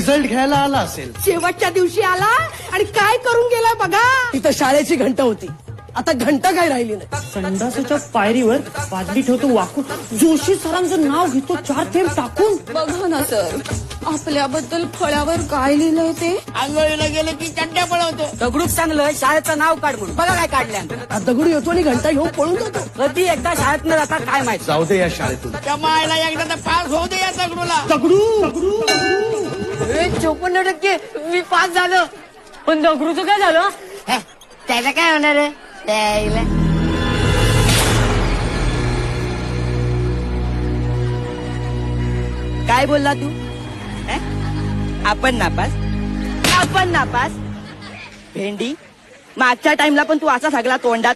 Result घ्यायला आला असेल. शेवटच्या दिवशी आला आणि काय करून गेलाय बघा. तिथं शाळेची घंटा होती, आता घंटा काय राहिली नाही. संडासाच्या पायरीवर बादली ठेवतो वाकून, जोशी सरांचं नाव घेतो 4 थेंब टाकून. बघा ना सर, आपल्याबद्दल फळ्यावर काय लिहिलंय ते. आंघोळीला गेले की चड्ड्या पळवतो. दगडूक चांगलं शाळेचं नाव काढ म्हणून. बघा काय काढल्या. दगडू येतो आणि घंटा घेऊन पळून जातो. कधी एकदा शाळेत न जाता काय माहिती. जाऊ दे या शाळेतून. त्या मायला एकदा तर पास होऊ दे या दगडूला. दगडू 54% मी पास झालं. पण दगडूचं काय झालं. त्याचं काय होणार आहे. काय बोलला तू. आपण नापास भेंडी. मागच्या टाइमला पण तू असा सगळा तोंडात